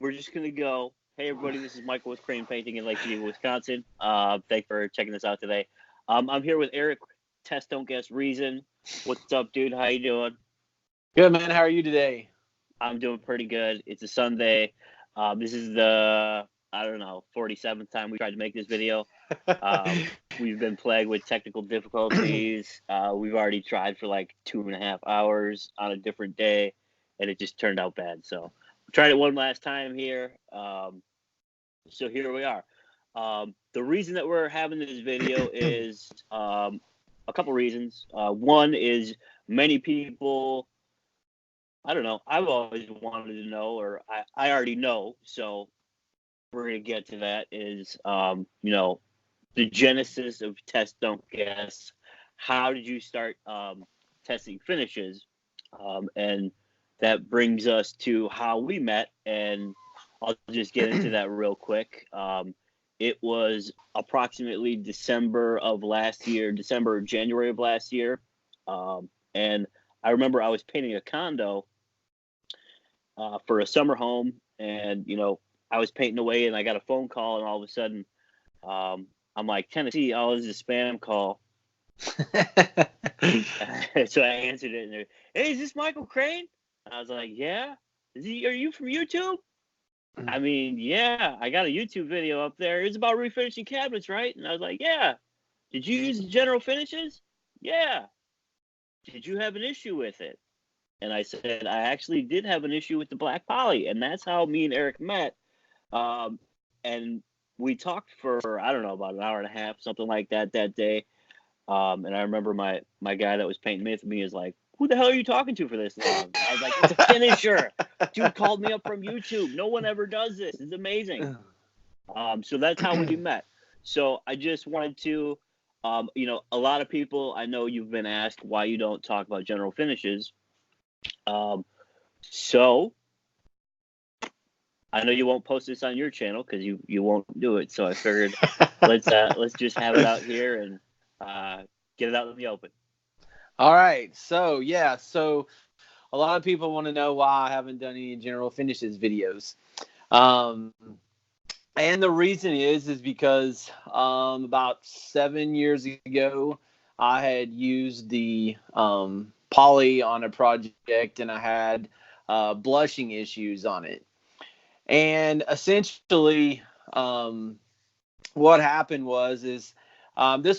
we're just gonna go. Hey everybody, this is Michael with Crane Painting in Lake Geneva, Wisconsin. Thanks for checking this out today. I'm here with Eric. Test Don't Guess Reason. What's up, dude? How you doing? Good, man. How are you today? I'm doing pretty good. It's a Sunday. This is the 47th time we tried to make this video. We've been plagued with technical difficulties. We've already tried for like 2.5 hours on a different day, and it just turned out bad. So we tried it one last time here. So here we are. The reason that we're having this video is a couple reasons. One is many people, I don't know, I've always wanted to know, or I already know, so we're going to get to that, is, the genesis of Test Don't Guess. How did you start testing finishes? And that brings us to how we met, and I'll just get into that real quick. It was approximately December or January of last year. And I remember I was painting a condo for a summer home, and, I was painting away and I got a phone call, and all of a sudden, I'm like, Tennessee, oh, this is a spam call. So I answered it, and they're, hey, is this Michael Crane? I was like, yeah. Are you from YouTube? I mean, yeah, I got a YouTube video up there. It's about refinishing cabinets, right? And I was like, yeah. Did you use the general finishes? Yeah. Did you have an issue with it? And I said, I actually did have an issue with the black poly. And that's how me and Eric met. And we talked for, I don't know, about an hour and a half, something like that day. And I remember my guy that was painting with me is like, who the hell are you talking to for this long? I was like, it's a finisher. Dude called me up from YouTube. No one ever does this. It's amazing. So that's how we met. So I just wanted to, a lot of people, I know you've been asked why you don't talk about general finishes. So I know you won't post this on your channel because you won't do it. So I figured let's just have it out here and get it out in the open. All right. So a lot of people want to know why I haven't done any general finishes videos. And the reason is because about 7 years ago, I had used the poly on a project, and I had blushing issues on it. And essentially, what happened was this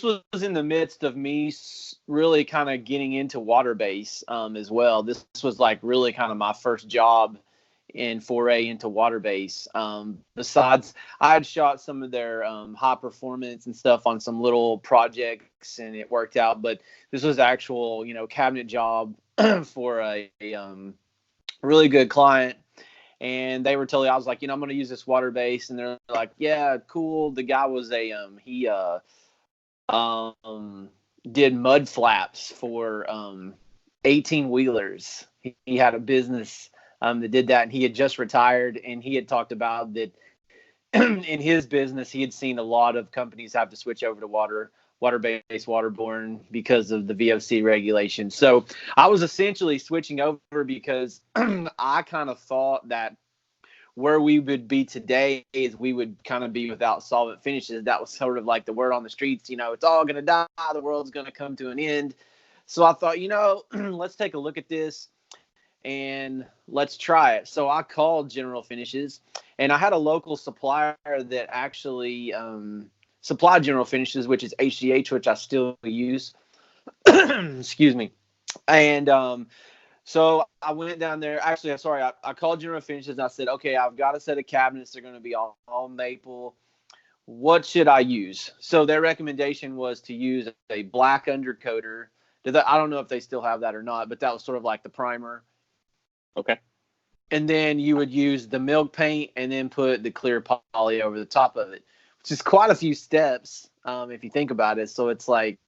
was in the midst of me really kind of getting into water base as well. This was like really kind of my first job in foray into water base. Besides, I had shot some of their high performance and stuff on some little projects, and it worked out. But this was actual, cabinet job for a really good client. And they were telling, I was like, I'm going to use this water base. And they're like, yeah, cool. The guy was he did mud flaps for 18 wheelers. He had a business that did that, and he had just retired, and he had talked about that in his business he had seen a lot of companies have to switch over to water-based waterborne because of the VOC regulation. So I was essentially switching over because I kind of thought that where we would be today is we would kind of be without solvent finishes. That was sort of like the word on the streets, it's all going to die. The world's going to come to an end. So I thought, let's take a look at this and let's try it. So I called General Finishes, and I had a local supplier that actually supplied General Finishes, which is HDH, which I still use. Excuse me. And so I went down there. Actually, I'm sorry. I called General Finishes, and I said, okay, I've got a set of cabinets. They're going to be all maple. What should I use? So their recommendation was to use a black undercoater. I don't know if they still have that or not, but that was sort of like the primer. Okay. And then you would use the milk paint and then put the clear poly over the top of it, which is quite a few steps if you think about it. So it's like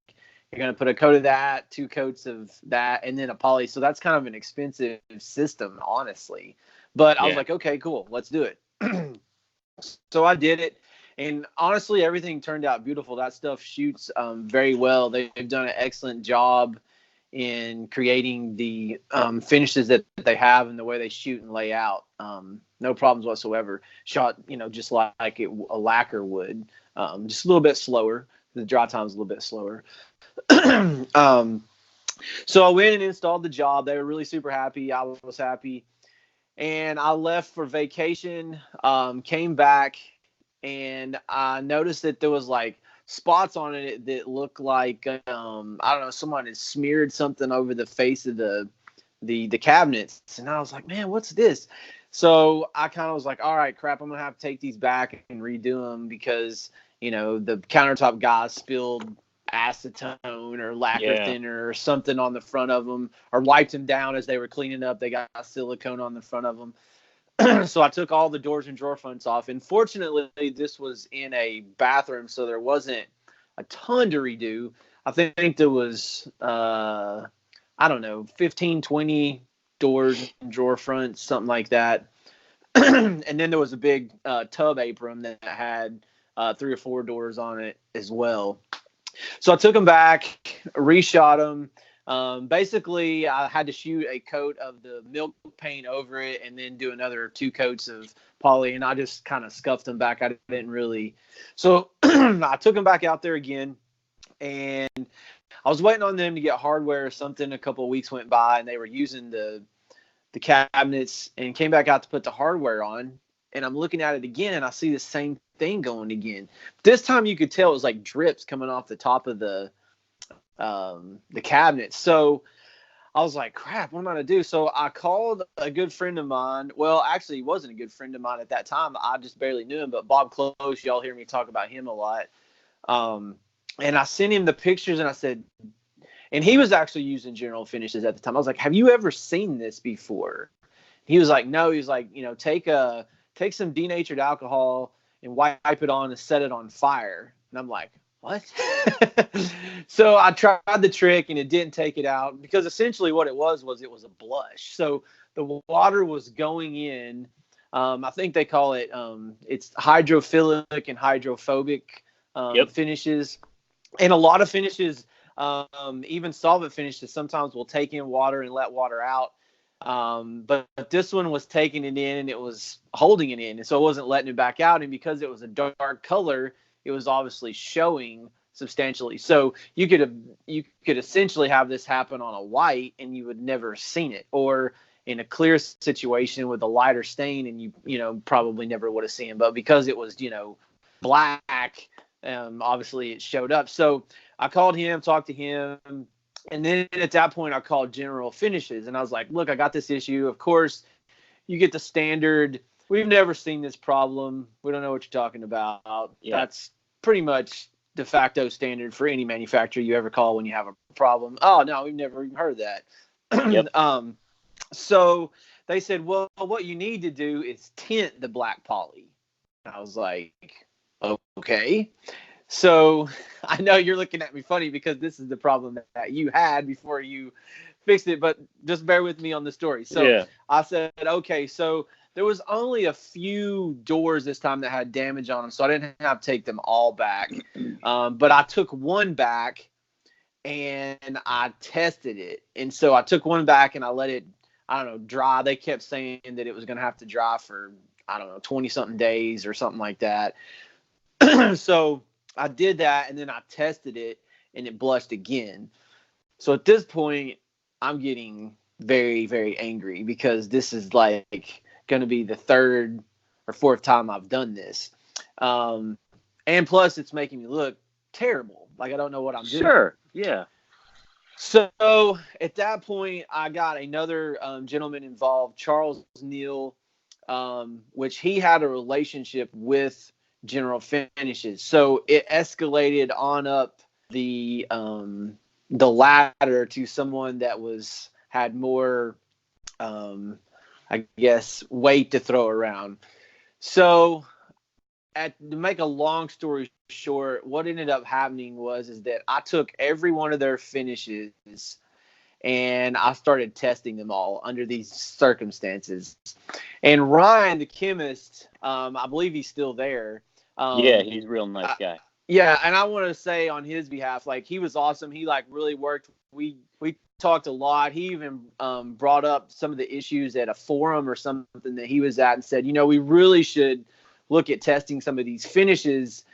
you're going to put a coat of that, 2 coats of that, and then a poly. So that's kind of an expensive system, honestly. But I was like, okay, cool, let's do it. So I did it. And honestly, everything turned out beautiful. That stuff shoots very well. They've done an excellent job in creating the finishes that they have and the way they shoot and lay out. No problems whatsoever. Shot, just like a lacquer would, just a little bit slower. The dry time's a little bit slower. So I went and installed the job. They were really super happy. I was happy. And I left for vacation, came back, and I noticed that there was like spots on it that looked like, I don't know, someone had smeared something over the face of the cabinets. And I was like, man, what's this? So I kind of was like, all right, crap, I'm going to have to take these back and redo them because, the countertop guys spilled acetone or lacquer thinner or something on the front of them, or wiped them down as they were cleaning up. They got silicone on the front of them. So I took all the doors and drawer fronts off. And fortunately, this was in a bathroom, so there wasn't a ton to redo. I think there was, 15, 20 doors and drawer fronts, something like that. And then there was a big tub apron that had 3 or 4 doors on it as well. So I took them back, reshot them. Basically, I had to shoot a coat of the milk paint over it and then do another 2 coats of poly, and I just kind of scuffed them back. I didn't really. So I took them back out there again, and I was waiting on them to get hardware or something. A couple of weeks went by, and they were using the cabinets, and came back out to put the hardware on. And I'm looking at it again, and I see the same thing going again. This time you could tell it was like drips coming off the top of the cabinet. So I was like, crap, what am I going to do? So I called a good friend of mine. Well, actually, he wasn't a good friend of mine at that time. I just barely knew him, but Bob Close, y'all hear me talk about him a lot. And I sent him the pictures, and I said, and he was actually using General Finishes at the time. I was like, have you ever seen this before? He was like, no. He was like, take some denatured alcohol and wipe it on and set it on fire. And I'm like, what? So I tried the trick, and it didn't take it out, because essentially what it was it was a blush. So the water was going in. I think they call it, it's hydrophilic and hydrophobic finishes. And a lot of finishes, even solvent finishes, sometimes will take in water and let water out. But this one was taking it in, and it was holding it in, and so it wasn't letting it back out. And because it was a dark color, it was obviously showing substantially. So you could essentially have this happen on a white, and you would never have seen it, or in a clear situation with a lighter stain, and you probably never would have seen it. But because it was black, obviously it showed up. So I called him, talked to him. And then at that point, I called General Finishes, and I was like, look, I got this issue. Of course, you get the standard, we've never seen this problem. We don't know what you're talking about. Yeah. That's pretty much de facto standard for any manufacturer you ever call when you have a problem. Oh, no, we've never even heard that. Yep. So they said, well, what you need to do is tint the black poly. I was like, okay. So I know you're looking at me funny, because this is the problem that you had before you fixed it, but just bear with me on the story. So I said, okay, so there was only a few doors this time that had damage on them, so I didn't have to take them all back. But I took one back, and I tested it. And so I took one back, and I let it, dry. They kept saying that it was going to have to dry for, 20-something days or something like that. So I did that, and then I tested it, and it blushed again. So at this point, I'm getting very, very angry, because this is like going to be the 3rd or 4th time I've done this. And plus, it's making me look terrible. Like I don't know what I'm doing. Sure. Yeah. So at that point, I got another gentleman involved, Charles Neal, which he had a relationship with General Finishes. So it escalated on up the ladder to someone that had more, I guess, weight to throw around. So to make a long story short, what ended up happening is that I took every one of their finishes, and I started testing them all under these circumstances. And Ryan, the chemist, I believe he's still there. Yeah, he's a real nice guy. Yeah, and I want to say on his behalf, like, he was awesome. He really worked. We talked a lot. He even brought up some of the issues at a forum or something that he was at and said, we really should look at testing some of these finishes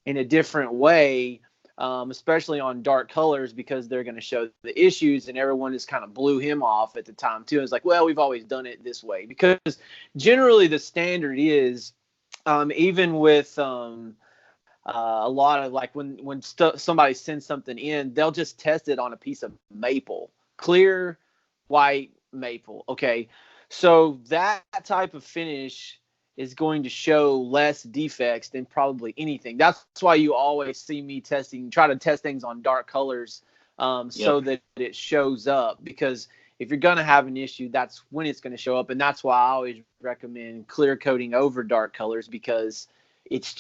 in a different way, especially on dark colors, because they're going to show the issues. And everyone just kind of blew him off at the time too. It's like, well, we've always done it this way, because generally the standard is, even with a lot of, like, when somebody sends something in, they'll just test it on a piece of maple, clear white maple. Okay, so that type of finish is going to show less defects than probably anything. That's why you always see me try to test things on dark colors, so that it shows up, because if you're going to have an issue, that's when it's going to show up. And that's why I always recommend clear coating over dark colors, because it's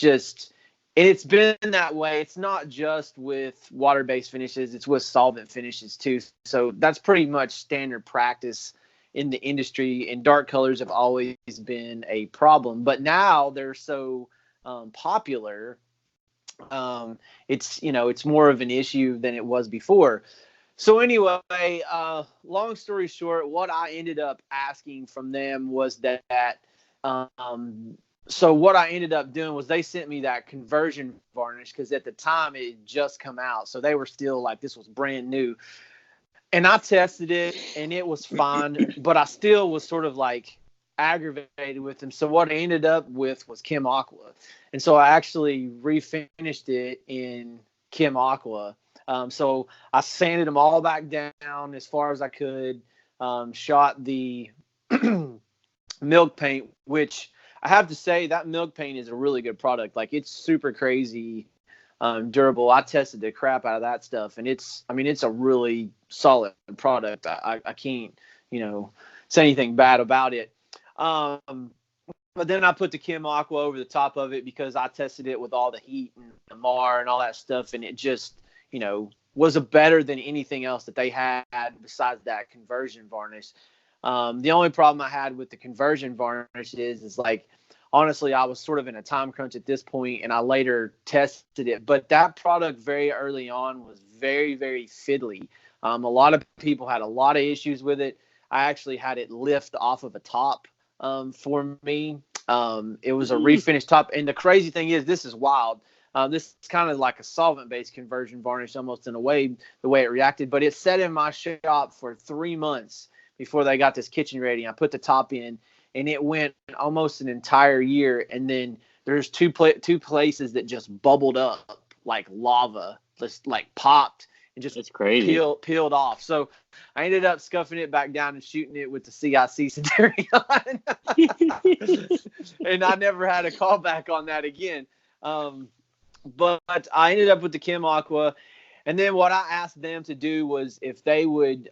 been that way. It's not just with water-based finishes, it's with solvent finishes too. So that's pretty much standard practice in the industry, and dark colors have always been a problem. But now they're so popular, it's more of an issue than it was before. So anyway, long story short, what I ended up asking from them was that so what I ended up doing was they sent me that conversion varnish, because at the time it had just come out. So they were still like, this was brand new. And I tested it and it was fine, but I still was sort of like aggravated with them. So what I ended up with was Chem Aqua. And so I actually refinished it in Chem Aqua. So I sanded them all back down as far as I could, shot the milk paint, which I have to say that milk paint is a really good product. Like, it's super crazy durable. I tested the crap out of that stuff, and it's a really solid product. I can't, say anything bad about it. But then I put the Chem Aqua over the top of it, because I tested it with all the heat and the MAR and all that stuff, and it just, was better than anything else that they had besides that conversion varnish. The only problem I had with the conversion varnish is like, honestly, I was sort of in a time crunch at this point, and I later tested it. But that product very early on was very, very fiddly. A lot of people had a lot of issues with it. I actually had it lift off of a top for me. It was a refinished top. And the crazy thing is, this is wild. This is kind of like a solvent-based conversion varnish almost in a way, the way it reacted. But it sat in my shop for 3 months before they got this kitchen ready. I put the top in, and it went almost an entire year. And then there's two places that just bubbled up like lava, just like popped and just peeled off. So I ended up scuffing it back down and shooting it with the CIC Centurion. And I never had a callback on that again. But I ended up with the Chem Aqua. And then what I asked them to do was if they would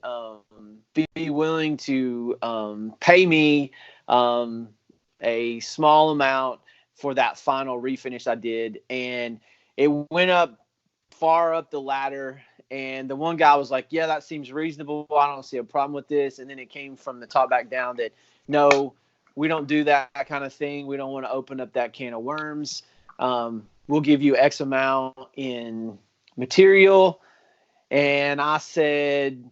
be willing to pay me a small amount for that final refinish I did. And it went up far up the ladder. And the one guy was like, yeah, that seems reasonable. I don't see a problem with this. And then it came from the top back down that, no, we don't do that kind of thing. We don't want to open up that can of worms. We'll give you X amount in material. And I said,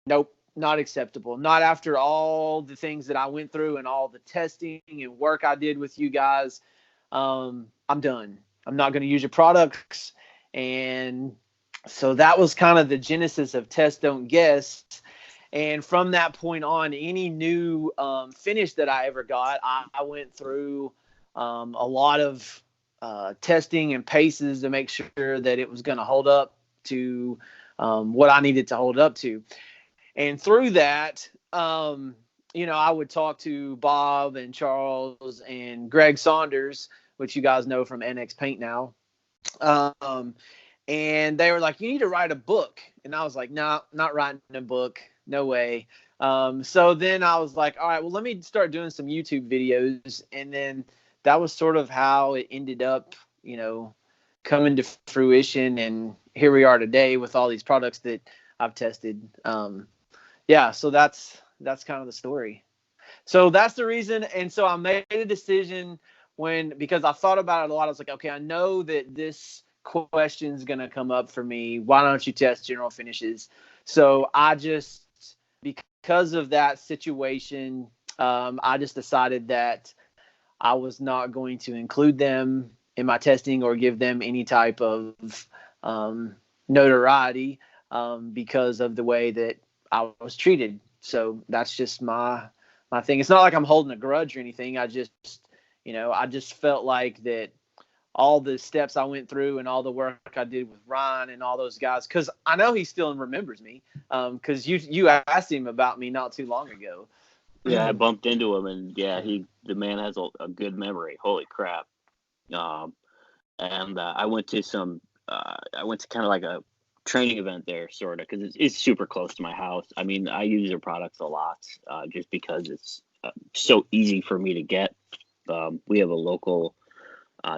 nope, not acceptable. Not after all the things that I went through and all the testing and work I did with you guys. I'm done. I'm not going to use your products. And so that was kind of the genesis of Test Don't Guess. And from that point on, any new finish that I ever got, I went through a lot of testing and paces to make sure that it was going to hold up to what I needed to hold up to. And through that, I would talk to Bob and Charles and Greg Saunders, which you guys know from NX Paint now. And they were like, you need to write a book. And I was like, no, not writing a book. No way. So then I was like, all right, well, let me start doing some YouTube videos. And then that was sort of how it ended up, coming to fruition. And here we are today with all these products that I've tested. So that's kind of the story. So that's the reason. And so I made a decision because I thought about it a lot. I was like, okay, I know that this question's going to come up for me. Why don't you test general finishes? So because of that situation, I just decided that I was not going to include them in my testing or give them any type of notoriety because of the way that I was treated. So that's just my thing. It's not like I'm holding a grudge or anything. I just felt like that all the steps I went through and all the work I did with Ryan and all those guys, because I know he still remembers me, because you asked him about me not too long ago. Yeah, I bumped into him, and yeah, the man has a good memory. Holy crap! And I went to kind of like a training event there, sort of, because it's super close to my house. I mean, I use their products a lot, just because it's so easy for me to get. We have a local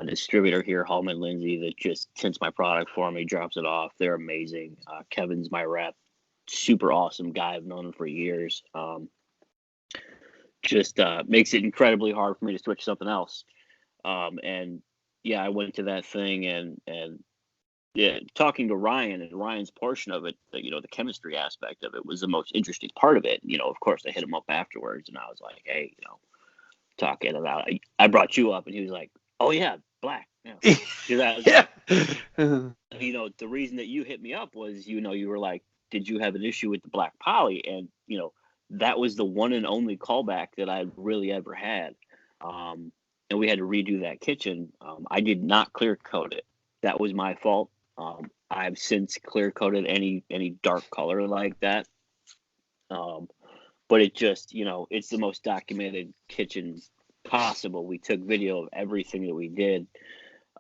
distributor here, Hallman Lindsay, that just tints my product for me, drops it off. They're amazing. Kevin's my rep, super awesome guy. I've known him for years. Just makes it incredibly hard for me to switch to something else. And yeah, I went to that thing, and yeah, talking to Ryan, and Ryan's portion of it, the chemistry aspect of it was the most interesting part of it. Of course, I hit him up afterwards, and I was like, hey, talking about, I brought you up, and he was like, oh yeah, black. Yeah. Yeah. The reason that you hit me up was, you were like, did you have an issue with the black poly? And, that was the one and only callback that I really ever had. And we had to redo that kitchen. I did not clear coat it. That was my fault. I've since clear coated any dark color like that. But it just, it's the most documented kitchen possible. We took video of everything that we did.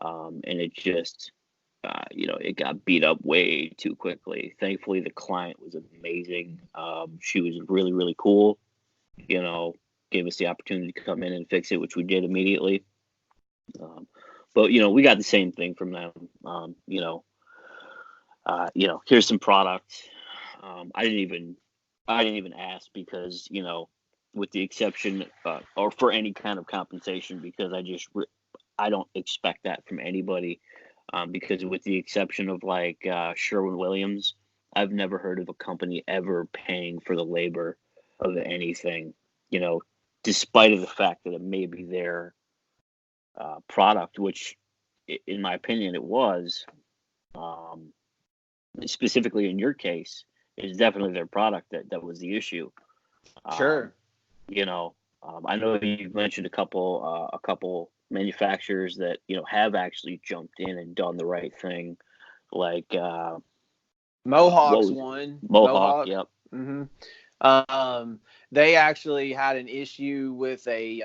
And it just, it got beat up way too quickly. Thankfully, the client was amazing. She was really, really cool. Gave us the opportunity to come in and fix it, which we did immediately. But we got the same thing from them. Here's some product. I didn't even ask, because with the exception or for any kind of compensation, because I don't expect that from anybody. Because with the exception of like Sherwin-Williams, I've never heard of a company ever paying for the labor of anything, despite of the fact that it may be their product, which in my opinion it was, specifically in your case, is definitely their product that was the issue. Sure. I know you've mentioned a couple manufacturers that have actually jumped in and done the right thing, like Mohawk's one. Mohawk. Yep. Mm-hmm. They actually had an issue with a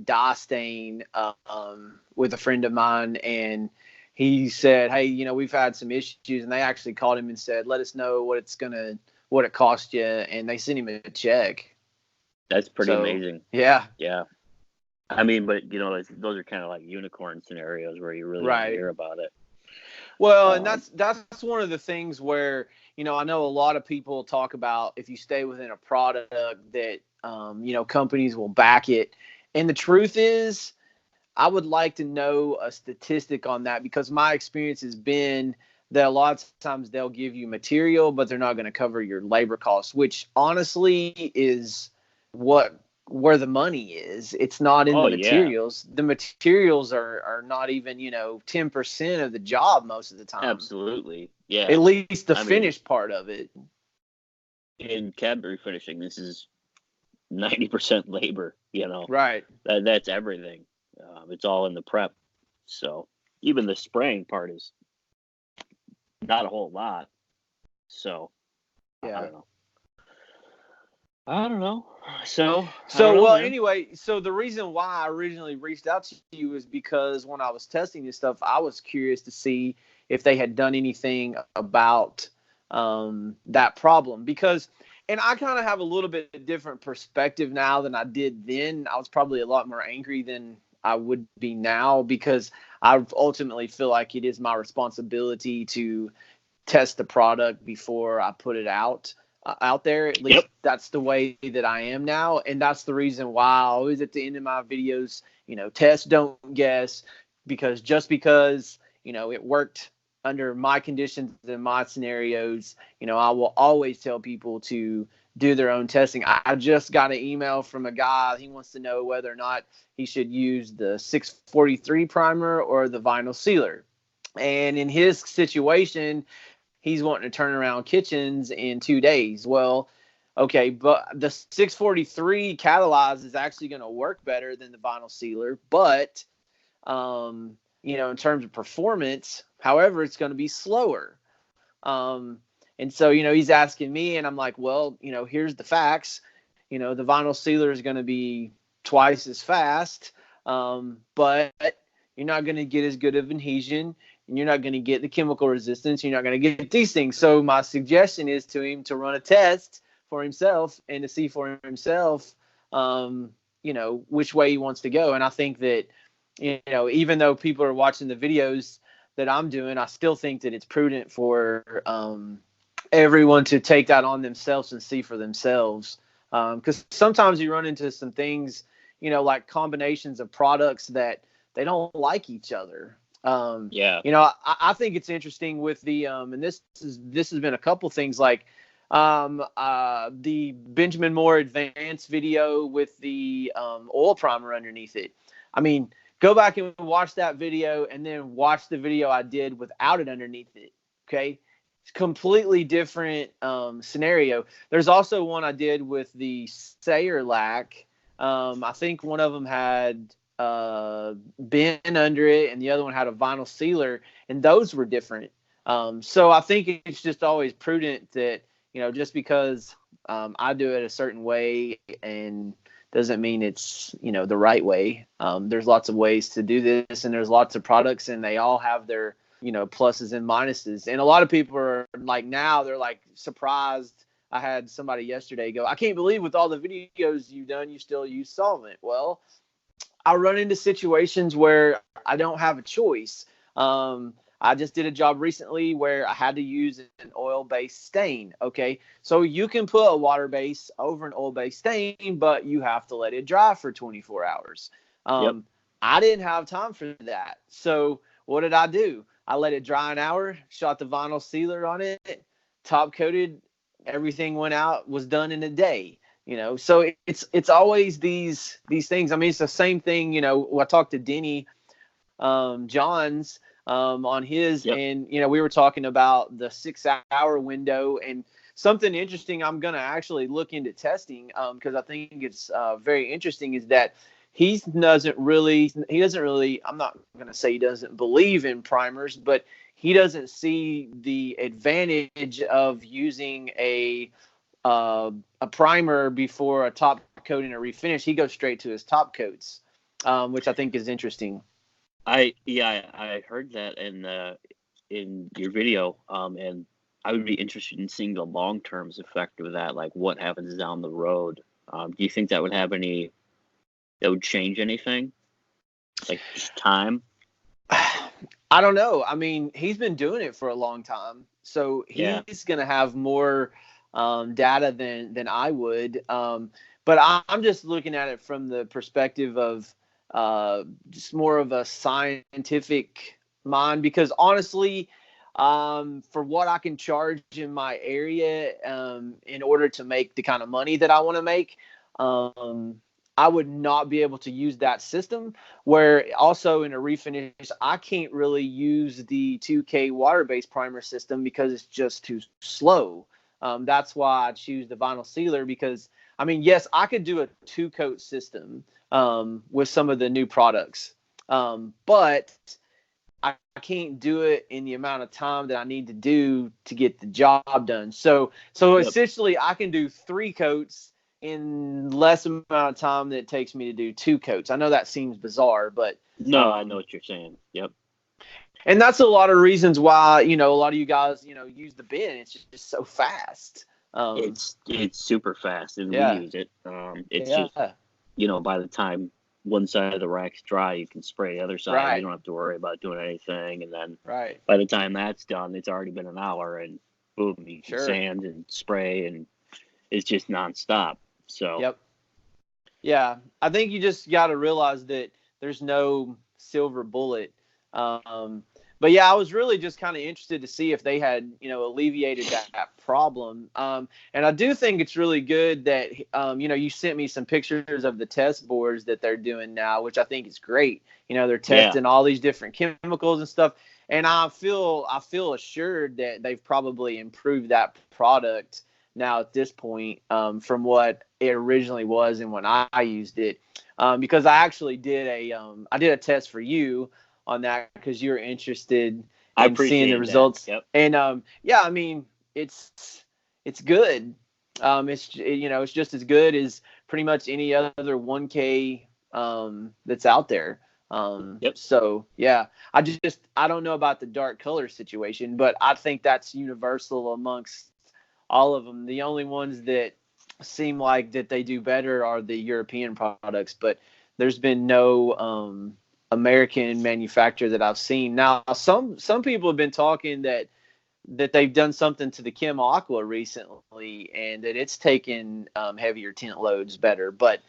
dye stain with a friend of mine, and he said, hey, we've had some issues, and they actually called him and said, let us know what it cost you, and they sent him a check. That's pretty amazing. Yeah. Yeah. I mean, but those are kind of like unicorn scenarios where you really don't hear about it. Well, and that's one of the things where, I know a lot of people talk about, if you stay within a product that, companies will back it. And the truth is, I would like to know a statistic on that, because my experience has been that a lot of times they'll give you material, but they're not going to cover your labor costs, which honestly is where the money is. It's not in the materials. Yeah. The materials are not even 10% of the job most of the time. Absolutely. Yeah, at least the finished part of it. In cab refinishing, this is 90% labor. Right. That's everything. It's all in the prep. So even the spraying part is not a whole lot. So yeah. I don't know. So anyway, so the reason why I originally reached out to you is because when I was testing this stuff, I was curious to see if they had done anything about that problem, because, and I kind of have a little bit different perspective now than I did then. I was probably a lot more angry than I would be now, because I ultimately feel like it is my responsibility to test the product before I put it out there. At least that's the way that I am now. And that's the reason why I always at the end of my videos, test, don't guess, because just because, it worked under my conditions and my scenarios, I will always tell people to do their own testing. I just got an email from a guy. He wants to know whether or not he should use the 643 primer or the vinyl sealer. And in his situation, he's wanting to turn around kitchens in 2 days. Well, okay, but the 643 catalyzed is actually going to work better than the vinyl sealer, but in terms of performance, however, it's going to be slower. And so, he's asking me, and I'm like, well, here's the facts. The vinyl sealer is going to be twice as fast, but you're not going to get as good of adhesion, and you're not going to get the chemical resistance. You're not going to get these things. So my suggestion is to him to run a test for himself and to see for himself, which way he wants to go. And I think that, even though people are watching the videos that I'm doing, I still think that it's prudent for everyone to take that on themselves and see for themselves. Because sometimes you run into some things, like combinations of products that they don't like each other. I think it's interesting with the and this has been a couple things like the Benjamin Moore advanced video with the oil primer underneath it. I mean, go back and watch that video and then watch the video I did without it underneath it. Okay. It's completely different scenario. There's also one I did with the Sayer lac. I think one of them had bin under it and the other one had a vinyl sealer, and those were different. So I think it's just always prudent that, just because I do it a certain way and doesn't mean it's, the right way. There's lots of ways to do this, and there's lots of products, and they all have their, pluses and minuses. And a lot of people are like, now they're like surprised. I had somebody yesterday go, I can't believe with all the videos you've done, you still use solvent. Well, I run into situations where I don't have a choice. I just did a job recently where I had to use an oil-based stain. Okay, so you can put a water base over an oil-based stain, but you have to let it dry for 24 hours. Yep. I didn't have time for that. So what did I do? I let it dry an hour, shot the vinyl sealer on it, top coated, everything went out, was done in a day. So it's always these things. I mean, it's the same thing. I talked to Denny Johns on his, Yep. and we were talking about the 6 hour window, and something interesting I'm gonna actually look into testing because I think it's very interesting is that he doesn't really, I'm not going to say he doesn't believe in primers, but he doesn't see the advantage of using a primer before a top coat and a refinish. He goes straight to his top coats, which I think is interesting. I heard that in your video, and I would be interested in seeing the long-term effect of that, like what happens down the road. Do you think that would change anything? Like just time? I don't know. I mean, he's been doing it for a long time, so he's going to have more data than I would. But I'm just looking at it from the perspective of just more of a scientific mind, because honestly, for what I can charge in my area, in order to make the kind of money that I want to make, I would not be able to use that system. Where also in a refinish, I can't really use the 2K water-based primer system because it's just too slow. That's why I choose the vinyl sealer, because, I mean, yes, I could do a 2-coat system with some of the new products, but I can't do it in the amount of time that I need to do to get the job done. So essentially, I can do 3 coats in less amount of time than it takes me to do 2 coats. I know that seems bizarre, but no, I know what you're saying. Yep. And that's a lot of reasons why, a lot of you guys, use the bin. It's just so fast. It's super fast, and we use it. It's just, by the time one side of the rack's dry, you can spray the other side. Right. You don't have to worry about doing anything. And then right. by the time that's done, it's already been an hour, and boom, you can sand and spray, and it's just nonstop. So. Yep. Yeah, I think you just got to realize that there's no silver bullet. But but yeah, I was really just kind of interested to see if they had, alleviated that problem. And I do think it's really good that, you sent me some pictures of the test boards that they're doing now, which I think is great. They're Yeah. testing all these different chemicals and stuff. And I feel assured that they've probably improved that product now at this point, from what it originally was and when I used it. Because I actually did a test for you on that because you're interested I in seeing the appreciate that. results. Yep. And yeah, I mean, it's good. It's just as good as pretty much any other 1K that's out there. Yep. So yeah, I don't know about the dark color situation, but I think that's universal amongst all of them. The only ones that seem like that they do better are the European products, but there's been no American manufacturer that I've seen. Now, some people have been talking that they've done something to the Chem Aqua recently, and that it's taken heavier tint loads better. But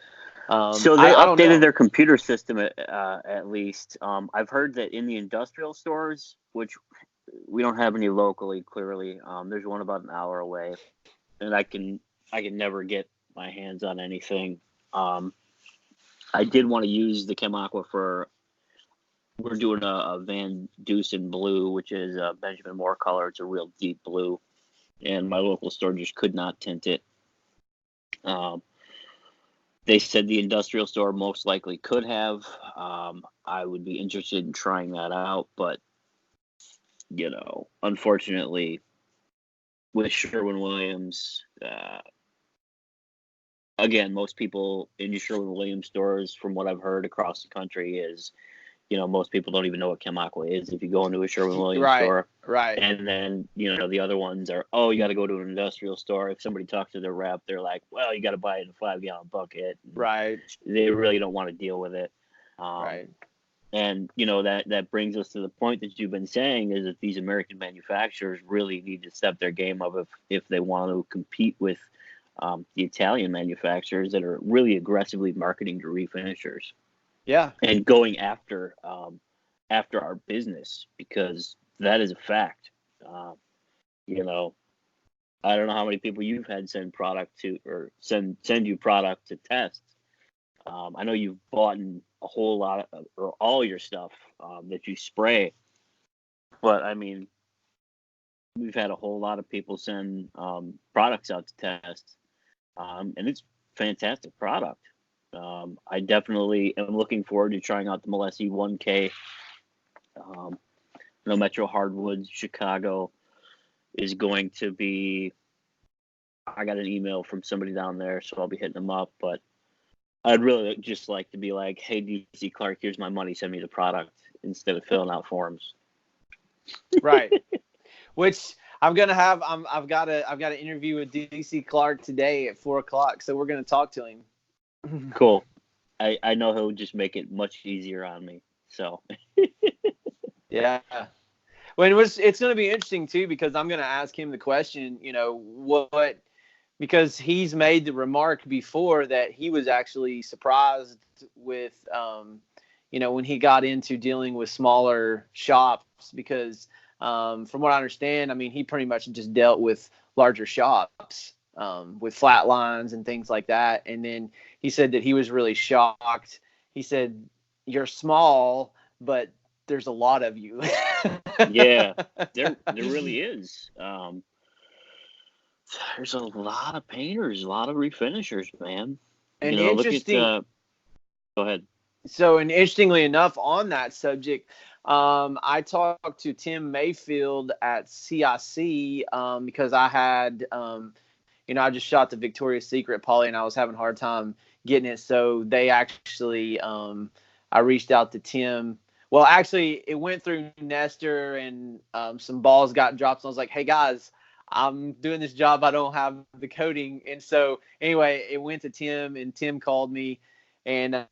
so they I don't updated know. their computer system at least. I've heard that in the industrial stores, which we don't have any locally, clearly. There's one about an hour away, and I can never get my hands on anything. I did want to use the Chem Aqua for. We're doing a Van Dusen blue, which is a Benjamin Moore color. It's a real deep blue, and my local store just could not tint it. They said the industrial store most likely could have. I would be interested in trying that out, but unfortunately, with Sherwin-Williams, again, most people in Sherwin-Williams stores, from what I've heard across the country, is most people don't even know what Chem Aqua is if you go into a Sherwin-Williams store. Right. And then, the other ones are, oh, you got to go to an industrial store. If somebody talks to their rep, they're like, well, you got to buy it in a 5-gallon bucket. Right. They really don't want to deal with it. Right. And, that brings us to the point that you've been saying, is that these American manufacturers really need to step their game up if they want to compete with the Italian manufacturers that are really aggressively marketing to refinishers. Yeah. And going after our business, because that is a fact. I don't know how many people you've had send product to, or send you product to test. I know you've bought a whole lot of, or all your stuff that you spray, but I mean, we've had a whole lot of people send products out to test, and it's fantastic product. I definitely am looking forward to trying out the Molessi 1K. Metro Hardwoods Chicago is going to be. I got an email from somebody down there, so I'll be hitting them up. But I'd really just like to be like, "Hey, DC Clark, here's my money. Send me the product," instead of filling out forms. Right. Which I'm gonna have. I've got an interview with DC Clark today at 4:00, so we're gonna talk to him. Cool. I know he'll just make it much easier on me. So. Yeah. Well, it's going to be interesting too, because I'm going to ask him the question, what, because he's made the remark before that he was actually surprised with, when he got into dealing with smaller shops, because from what I understand, I mean, he pretty much just dealt with larger shops with flat lines and things like that. And then he said that he was really shocked. He said, "You're small, but there's a lot of you." Yeah, there really is. There's a lot of painters, a lot of refinishers, man. And interesting. Look at. Go ahead. So, and interestingly enough, on that subject, I talked to Tim Mayfield at CIC because I had, I just shot the Victoria's Secret poly and I was having a hard time getting it. So they actually, I reached out to Tim. Well, actually, it went through Nestor and some balls got dropped. And I was like, "Hey, guys, I'm doing this job. I don't have the coding." And so anyway, it went to Tim, and Tim called me. And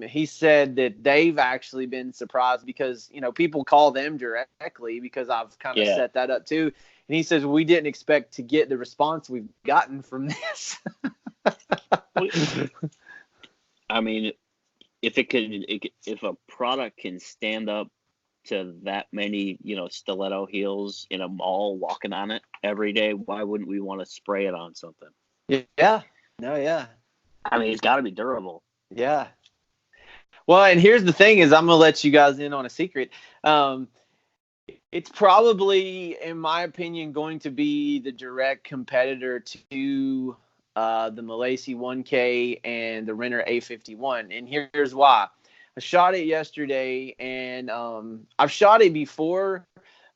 he said that they've actually been surprised because, people call them directly, because I've kind of set that up too. And he says, we didn't expect to get the response we've gotten from this. I mean, if a product can stand up to that many, stiletto heels in a mall walking on it every day, why wouldn't we want to spray it on something? Yeah. No, yeah. I mean, it's got to be durable. Yeah. Well, and here's the thing is I'm going to let you guys in on a secret. It's probably, in my opinion, going to be the direct competitor to the Malaysia 1K and the Renner A51. And here's why. I shot it yesterday, and I've shot it before,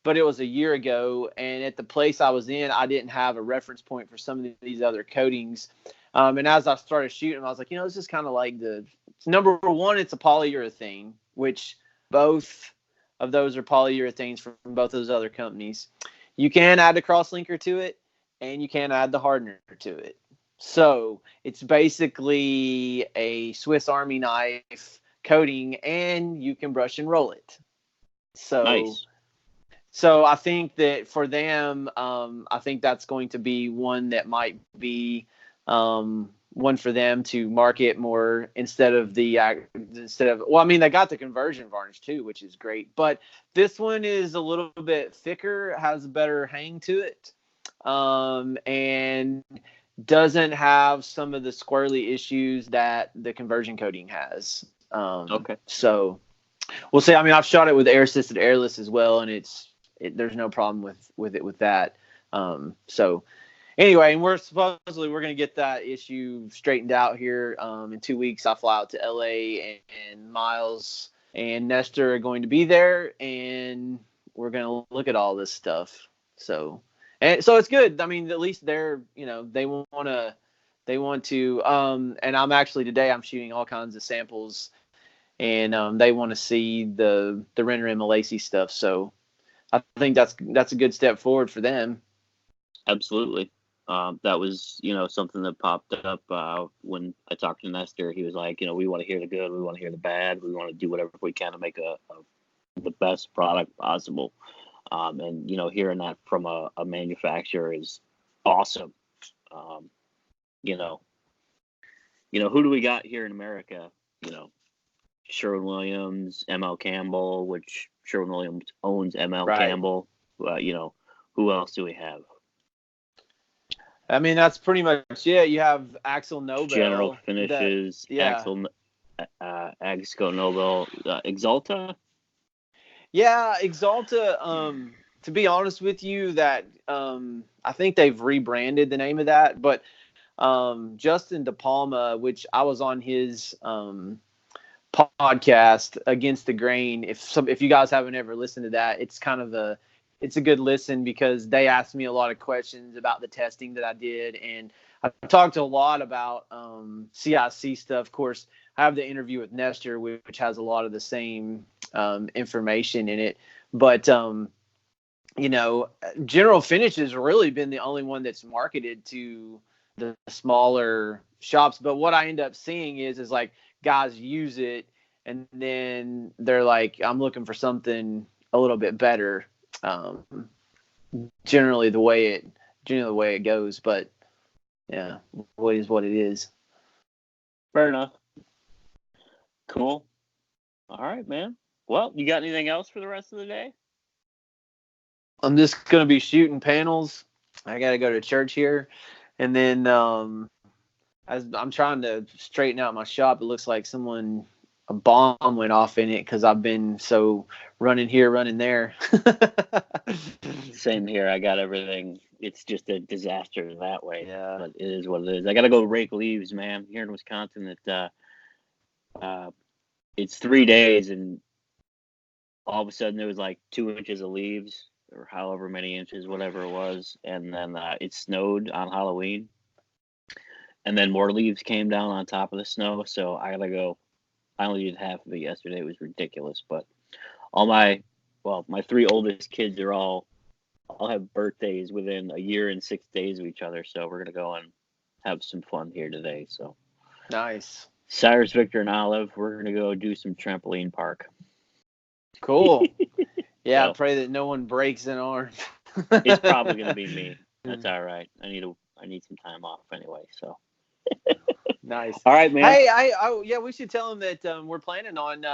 but it was a year ago. And at the place I was in, I didn't have a reference point for some of these other coatings. And as I started shooting, I was like, this is kind of like number one, it's a polyurethane, which both of those are polyurethanes from both those other companies. You can add the crosslinker to it, and you can add the hardener to it. So it's basically a Swiss Army knife coating, and you can brush and roll it. So nice. So I think that for them, I think that's going to be one that might be one for them to market more instead of they got the conversion varnish too, which is great. But this one is a little bit thicker, has a better hang to it, and doesn't have some of the squirrely issues that the conversion coating has. Okay. So we'll see. I mean, I've shot it with air assisted airless as well, and there's no problem with that. So anyway, and we're going to get that issue straightened out here in 2 weeks. I fly out to LA, and Miles and Nestor are going to be there, and we're going to look at all this stuff. So it's good. I mean, at least they want to, and I'm actually today I'm shooting all kinds of samples, and they want to see the Renner and Malaysia stuff. So I think that's a good step forward for them. Absolutely. That was, something that popped up when I talked to Nestor. He was like, we want to hear the good, we want to hear the bad, we want to do whatever we can to make the best product possible. And hearing that from a manufacturer is awesome. Who do we got here in America? Sherwin-Williams, ML Campbell, which Sherwin-Williams owns ML Right. Campbell. Who else do we have? I mean, that's pretty much it. You have Axel Nobel. General Finishes, Axel, Agsco Nobel, Exalta. Yeah, Exalta. To be honest with you, that I think they've rebranded the name of that, but Justin De Palma, which I was on his podcast Against the Grain. If you guys haven't ever listened to that, it's a good listen because they asked me a lot of questions about the testing that I did, and I talked a lot about CIC stuff. Of course, I have the interview with Nestor, which has a lot of the same information in it, but General Finish has really been the only one that's marketed to the smaller shops. But what I end up seeing is like guys use it, and then they're like, I'm looking for something a little bit better. Generally the way it goes, but yeah, what is what it is. Fair enough. Cool. All right, man. Well, you got anything else for the rest of the day? I'm just gonna be shooting panels. I gotta go to church here, and then as I'm trying to straighten out my shop, it looks like a bomb went off in it because I've been so running here, running there. Same here. I got everything. It's just a disaster that way. Yeah. But it is what it is. I got to go rake leaves, man. Here in Wisconsin, it's 3 days, and all of a sudden there was like 2 inches of leaves, or however many inches, whatever it was, and then it snowed on Halloween, and then more leaves came down on top of the snow. So I gotta go. I only did half of it yesterday. It was ridiculous, but my 3 oldest kids all have birthdays within a year and 6 days of each other. So we're going to go and have some fun here today. So Nice. Cyrus, Victor, and Olive, we're going to go do some trampoline park. Cool. Yeah. So, I pray that no one breaks an arm. It's probably going to be me. That's all right. I need some time off anyway. So. Nice. All right, man. Hey, yeah, we should tell them that we're planning on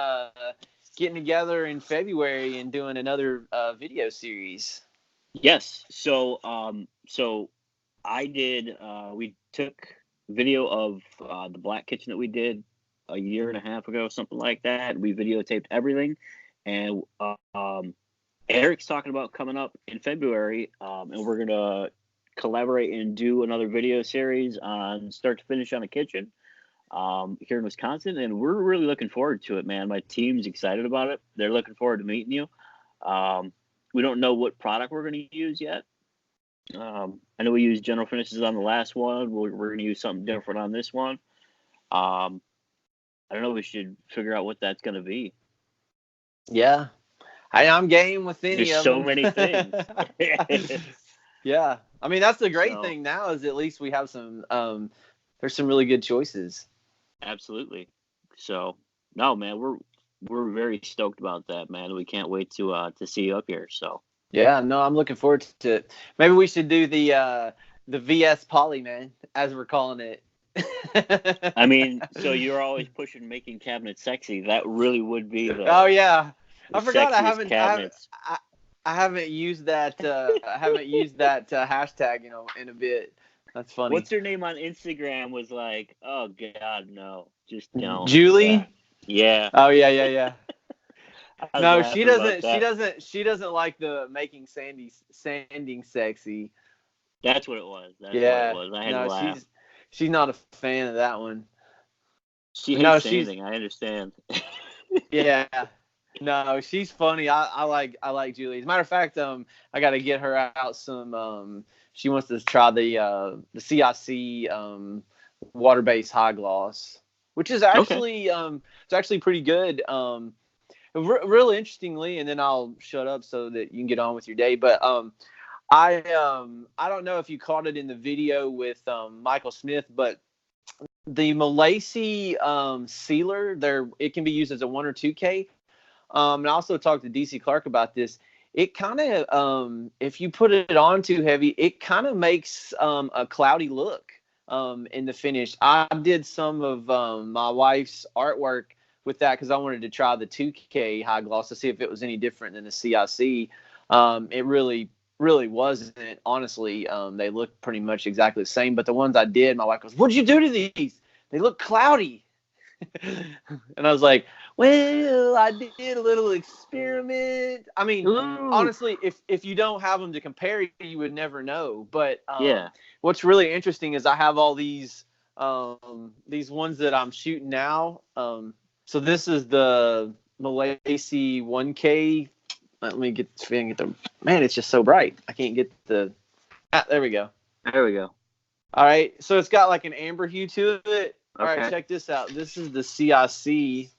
getting together in February and doing another video series. Yes. So I did. We took video of the black kitchen that we did a year and a half ago, something like that. We videotaped everything, and Eric's talking about coming up in February, and we're gonna collaborate and do another video series on start to finish on a kitchen here in Wisconsin, and we're really looking forward to it, man. My team's excited about it. They're looking forward to meeting you. We don't know what product we're going to use yet. I know we used General Finishes on the last one. We're going to use something different on this one. I don't know. We should figure out what that's going to be. Yeah. I'm game with any There's of so them. many things. Yeah. I mean, that's the great thing now is at least we have some there's some really good choices. Absolutely. So, no, man, we're very stoked about that, man. We can't wait to see you up here. So. Yeah, no, I'm looking forward to it. Maybe we should do the VS Poly, man, as we're calling it. I mean, so you're always pushing making cabinets sexy. That really would be the. Oh yeah, I forgot. I haven't used that. I haven't used that hashtag, in a bit. That's funny. What's her name on Instagram? Was like, oh God, no, just don't. Julie. Yeah. Oh yeah. No, she doesn't. She doesn't like the making sanding sexy. That's what it was. That's what it was. I had to laugh. She's not a fan of that one. She hates sanding. I understand. Yeah. No, she's funny. I like Julie. As a matter of fact, I got to get her out some. She wants to try the CIC water-based high gloss, which is actually it's actually pretty good. Real interestingly, and then I'll shut up so that you can get on with your day. But I don't know if you caught it in the video with Michael Smith, but the Malaysia sealer, it can be used as a 1 or 2K. And I also talked to DC Clark about this. It kind of, if you put it on too heavy, it kind of makes a cloudy look in the finish. I did some of my wife's artwork with that because I wanted to try the 2K high gloss to see if it was any different than the CIC. It really wasn't, honestly. They look pretty much exactly the same, but the ones I did, my wife goes, "What'd you do to these? They look cloudy." And I was like, well, I did a little experiment. I mean, honestly, if you don't have them to compare, you would never know. But what's really interesting is I have all these ones that I'm shooting now. So this is the Malaysia 1K. Let me get the. Man, it's just so bright. I can't get the. There we go. There we go. All right. So it's got like an amber hue to it. All Okay. right, check this out. This is the CIC.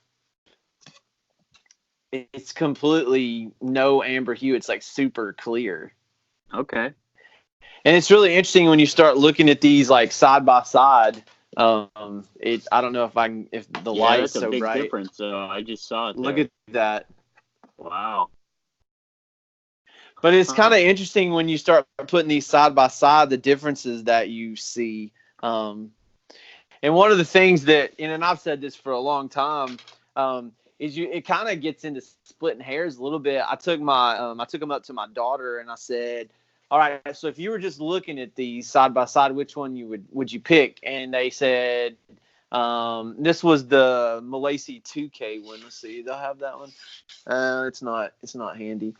It's completely no amber hue. It's like super clear. Okay. And it's really interesting when you start looking at these like side by side. I don't know if the light's so bright. That's a big difference. I just saw it. Look at that. Wow. But it's kind of interesting when you start putting these side by side, the differences that you see. And one of the things that, and I've said this for a long time, is it kind of gets into splitting hairs a little bit. I took them up to my daughter and I said, all right, so if you were just looking at these side by side, which one would you pick? And they said, this was the Malaysia 2K one. Let's see, they'll have that one. It's not handy.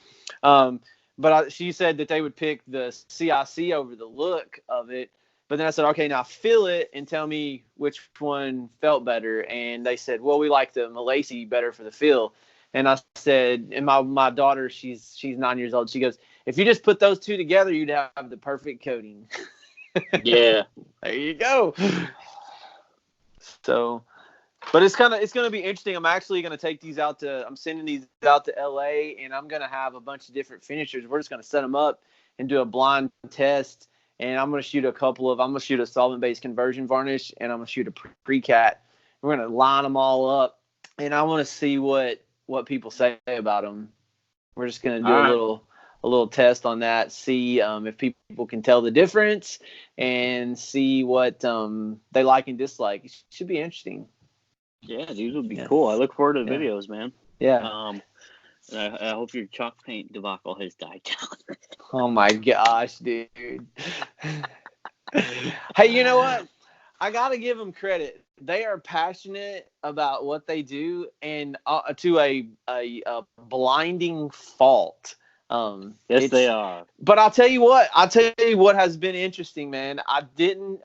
But she said that they would pick the CIC over the look of it. But then I said, okay, now feel it and tell me which one felt better. And they said, well, we like the Malaysia better for the feel. And I said, and my daughter, she's 9 years old. She goes, if you just put those two together, you'd have the perfect coating. Yeah. There you go. So, but it's going to be interesting. I'm actually going to take these I'm sending these out to LA, and I'm going to have a bunch of different finishers. We're just going to set them up and do a blind test. And I'm going to shoot I'm going to shoot a solvent-based conversion varnish, and I'm going to shoot a pre-cat. We're going to line them all up, and I want to see what people say about them. We're just going to do a little test on that, see if people can tell the difference, and see what they like and dislike. It should be interesting. Yeah, these will be cool. I look forward to the videos, man. Yeah. And I hope your chalk paint debacle has died down. Oh my gosh, dude. Hey, you know what? I got to give them credit. They are passionate about what they do, and to a blinding fault. Yes, It's they are. But I'll tell you what. I'll tell you what has been interesting, man. I didn't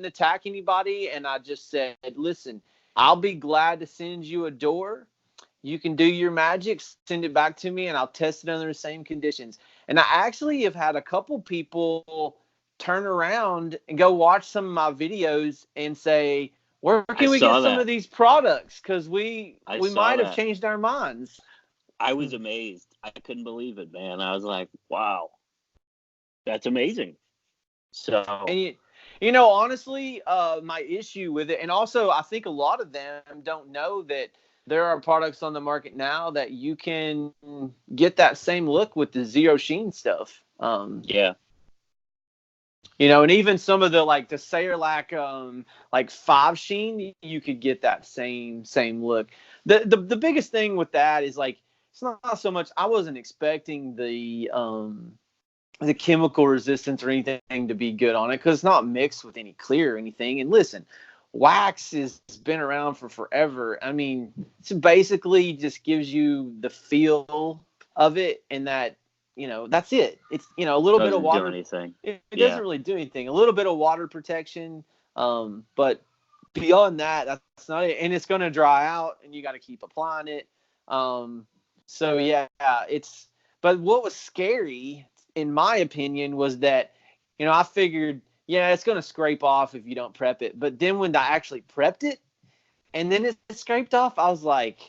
attack anybody, and I just said, listen, I'll be glad to send you a door. You can do your magic, send it back to me, and I'll test it under the same conditions. And I actually have had a couple people turn around and go watch some of my videos and say, where I can we get saw some that. of these products? Because we I saw might have that. changed our minds. I was amazed. I couldn't believe it, man. I was like, wow, that's amazing. So, And you know, honestly, my issue with it, and also I think a lot of them don't know that there are products on the market now that you can get that same look with the zero sheen stuff. yeah. You know, and even some of the like the Sayerlac like 5 sheen, you could get that same look. The biggest thing with that is like it's not so much I wasn't expecting the chemical resistance or anything to be good on it because it's not mixed with any clear or anything. And listen, wax has been around for forever. I mean, it's basically just gives you the feel of it, and that, you know, that's it. It's, you know, a little bit of Doesn't do water. anything. It Yeah. doesn't really do anything. A little bit of water protection, but beyond that, that's not it. And it's going to dry out, and you got to keep applying it. So yeah, it's. But what was scary, in my opinion, was that, you know, I figured, yeah, it's going to scrape off if you don't prep it. But then when I actually prepped it and then it scraped off, I was like,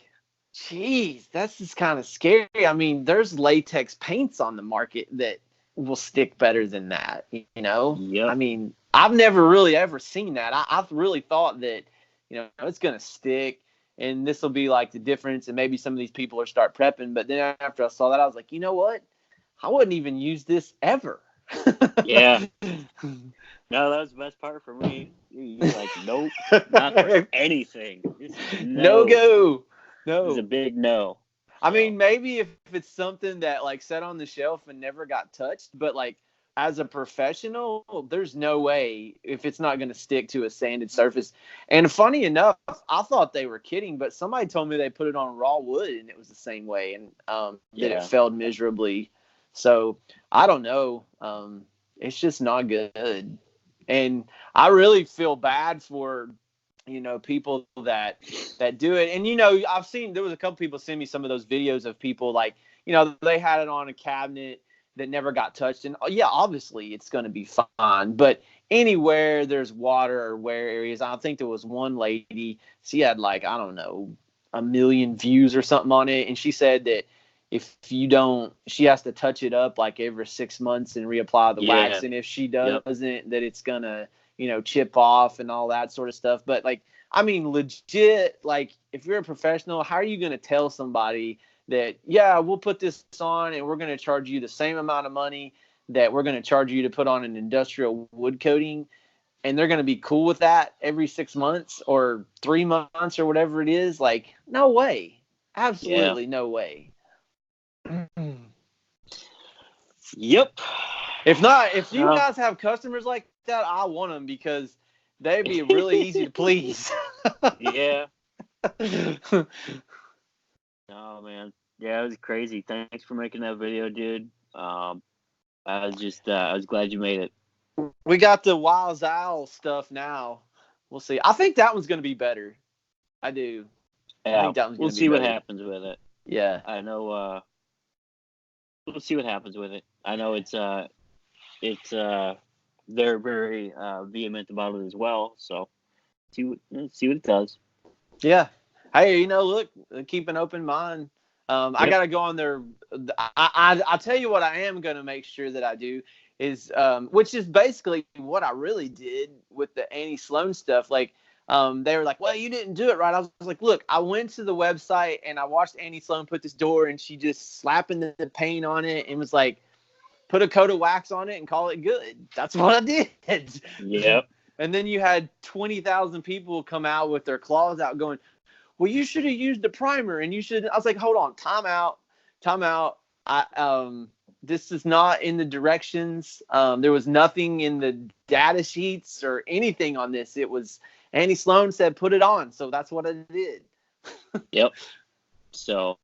geez, that's just kind of scary. I mean, there's latex paints on the market that will stick better than that, you know? I Yep. mean, I've never really ever seen that. I've really thought that, you know, it's going to stick and this will be like the difference. And maybe some of these people will start prepping. But then after I saw that, I was like, you know what? I wouldn't even use this ever. Yeah. No, that was the best part for me. You're like, nope, not for anything. This is No no. go. This is a No. big no. I So, mean, maybe if it's something that like sat on the shelf and never got touched, but like as a professional, there's no way if it's not going to stick to a sanded surface. And funny enough, I thought they were kidding, but somebody told me they put it on raw wood and it was the same way, and that it yeah. failed miserably. So I don't know. It's just not good. And I really feel bad for, you know, people that do it. And, you know, I've seen, there was a couple people send me some of those videos of people like, you know, they had it on a cabinet that never got touched. And yeah, obviously it's going to be fine. But anywhere there's water or wear areas, I think there was one lady, she had like, I don't know, 1 million views or something on it. And she said that if you don't, she has to touch it up like every 6 months and reapply the Yeah. wax. And if she Yep. doesn't, that it's going to, you know, chip off and all that sort of stuff. But like, I mean, legit, like if you're a professional, how are you going to tell somebody that, yeah, we'll put this on and we're going to charge you the same amount of money that we're going to charge you to put on an industrial wood coating, and they're going to be cool with that every 6 months or 3 months or whatever it is? Like, no way. Yeah. Absolutely no way. Yep. If not, if you Uh, guys have customers like that, I want them because they'd be really easy to please. yeah. Oh man. Yeah, it was crazy. Thanks for making that video, dude. I was glad you made it. We got the Wild Owl stuff now. We'll see. I think that one's going to be better. I do. I Yeah, think that one's we'll going to be see what better. happens with it. Yeah. I know. We'll see what happens with it. I know it's they're very vehement about it as well. So see what it does. Yeah. Hey, you know, look, keep an open mind. I Yep. got to go on there. I'll tell you what I am going to make sure that I do is, which is basically what I really did with the Annie Sloan stuff. Like, they were like, well, you didn't do it right. I was like, look, I went to the website and I watched Annie Sloan put this door, and she just slapping the paint on it and was like, put a coat of wax on it and call it good. That's what I did. Yep. And then you had 20,000 people come out with their claws out going, well, you should have used the primer, and you should. I was like, hold on, time out. This is not in the directions. There was nothing in the data sheets or anything on this. It was Andy Sloan said put it on, so that's what I did. Yep. So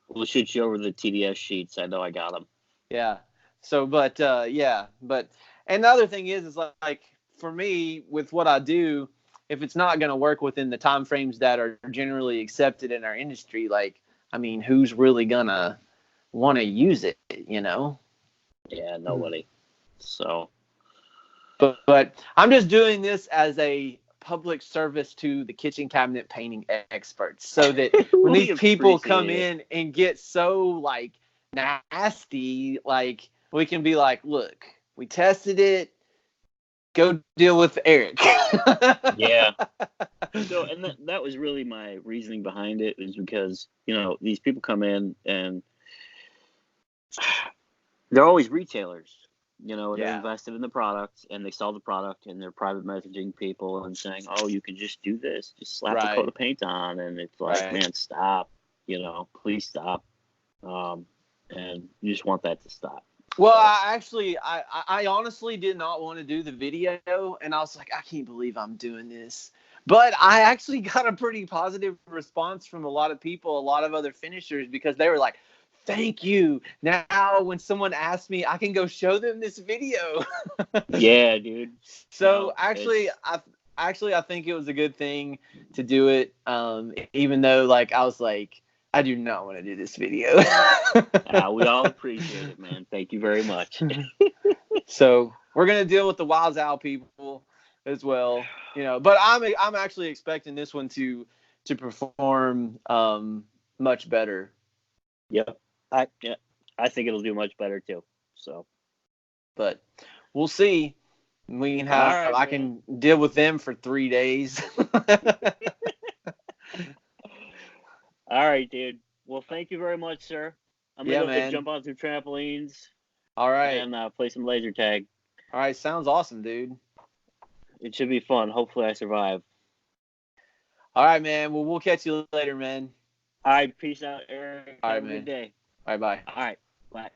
we'll shoot you over the TDS sheets. I know I got them. Yeah. So, but and the other thing is like for me with what I do, if it's not going to work within the time frames that are generally accepted in our industry, like, I mean, who's really gonna want to use it, you know? Yeah, nobody. So, but I'm just doing this as a public service to the kitchen cabinet painting experts, so that when these people come in and get so like nasty, like we can be like, look, we tested it. Go deal with Eric. Yeah. So, and that was really my reasoning behind it, is because, you know, these people come in and they're always retailers. You know, they're invested in the product, and they sell the product, and they're private messaging people and saying, oh, you can just do this. Just slap a coat of paint on. And it's like, man, stop. You know, please stop. And you just want that to stop. Well, I honestly did not want to do the video, and I was like, I can't believe I'm doing this. But I actually got a pretty positive response from a lot of people, a lot of other finishers, because they were like, thank you. Now when someone asks me, I can go show them this video. Yeah, dude. So actually, I think it was a good thing to do it, even though like I was like, I do not want to do this video. We all appreciate it, man. Thank you very much. So we're gonna deal with the Wild Owl people as well, you know. But I'm actually expecting this one to perform much better. Yep. I think it'll do much better too. So, but we'll see. We can have I can deal with them for 3 days. All right, dude. Well, thank you very much, sir. I'm going to jump on some trampolines. All right. And play some laser tag. All right. Sounds awesome, dude. It should be fun. Hopefully I survive. All right, man. Well, we'll catch you later, man. All right. Peace out, Eric. All right, Have a good day. Bye-bye. All right. Bye.